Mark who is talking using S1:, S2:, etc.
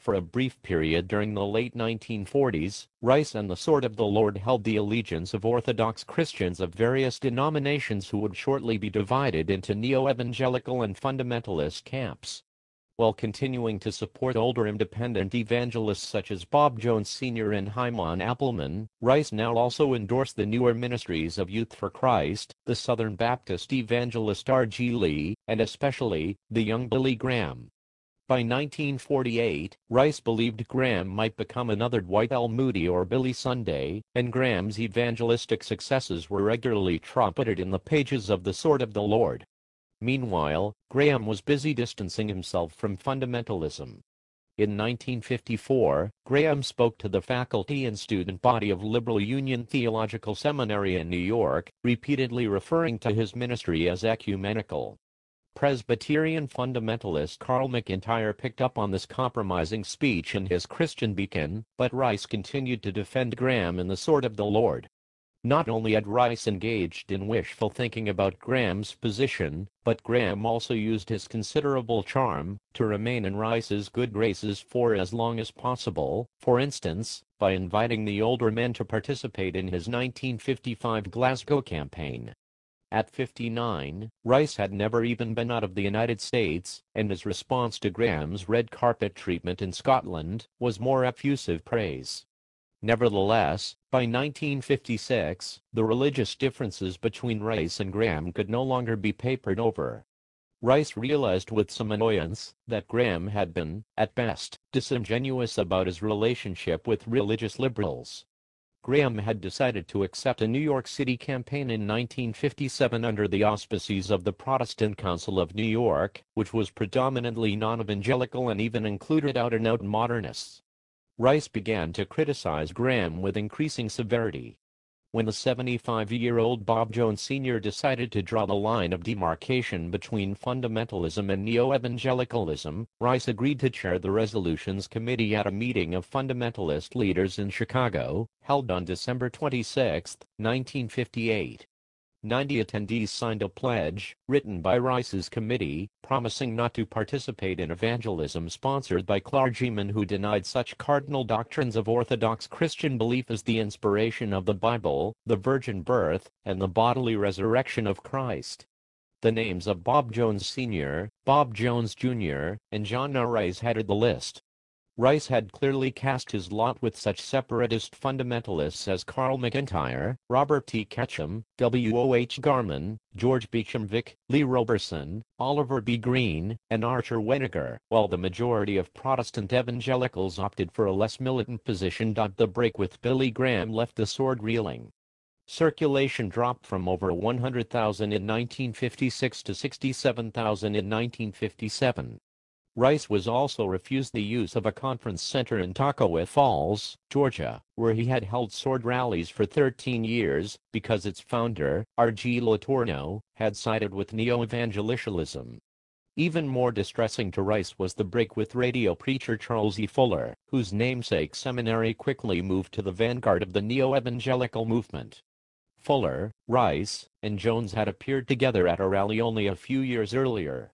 S1: For a brief period during the late 1940s, Rice and the Sword of the Lord held the allegiance of Orthodox Christians of various denominations who would shortly be divided into neo-evangelical and fundamentalist camps. While continuing to support older independent evangelists such as Bob Jones Sr. and Hyman Appleman, Rice now also endorsed the newer ministries of Youth for Christ, the Southern Baptist evangelist R.G. Lee, and especially, the young Billy Graham. By 1948, Rice believed Graham might become another Dwight L. Moody or Billy Sunday, and Graham's evangelistic successes were regularly trumpeted in the pages of the Sword of the Lord. Meanwhile, Graham was busy distancing himself from fundamentalism. In 1954, Graham spoke to the faculty and student body of Liberal Union Theological Seminary in New York, repeatedly referring to his ministry as ecumenical. Presbyterian fundamentalist Carl McIntyre picked up on this compromising speech in his Christian Beacon, but Rice continued to defend Graham in the Sword of the Lord. Not only had Rice engaged in wishful thinking about Graham's position, but Graham also used his considerable charm to remain in Rice's good graces for as long as possible, for instance, by inviting the older men to participate in his 1955 Glasgow campaign. At 59, Rice had never even been out of the United States, and his response to Graham's red carpet treatment in Scotland was more effusive praise. Nevertheless, by 1956, the religious differences between Rice and Graham could no longer be papered over. Rice realized with some annoyance that Graham had been, at best, disingenuous about his relationship with religious liberals. Graham had decided to accept a New York City campaign in 1957 under the auspices of the Protestant Council of New York, which was predominantly non-evangelical and even included out-and-out modernists. Rice began to criticize Graham with increasing severity. When the 75-year-old Bob Jones Sr. decided to draw the line of demarcation between fundamentalism and neo-evangelicalism, Rice agreed to chair the Resolutions Committee at a meeting of fundamentalist leaders in Chicago, held on December 26, 1958. 90 attendees signed a pledge, written by Rice's committee, promising not to participate in evangelism sponsored by clergymen who denied such cardinal doctrines of Orthodox Christian belief as the inspiration of the Bible, the virgin birth, and the bodily resurrection of Christ. The names of Bob Jones Sr., Bob Jones Jr., and John R. Rice headed the list. Rice had clearly cast his lot with such separatist fundamentalists as Carl McIntyre, Robert T. Ketchum, W. O. H. Garman, George Beecham Vick, Lee Roberson, Oliver B. Greene, and Archer Weniger, while the majority of Protestant evangelicals opted for a less militant position. The break with Billy Graham left the sword reeling. Circulation dropped from over 100,000 in 1956 to 67,000 in 1957. Rice was also refused the use of a conference center in Tuckaway Falls, Georgia, where he had held sword rallies for 13 years, because its founder, R.G. Letourneau, had sided with neo-evangelicalism. Even more distressing to Rice was the break with radio preacher Charles E. Fuller, whose namesake seminary quickly moved to the vanguard of the neo-evangelical movement. Fuller, Rice, and Jones had appeared together at a rally only a few years earlier.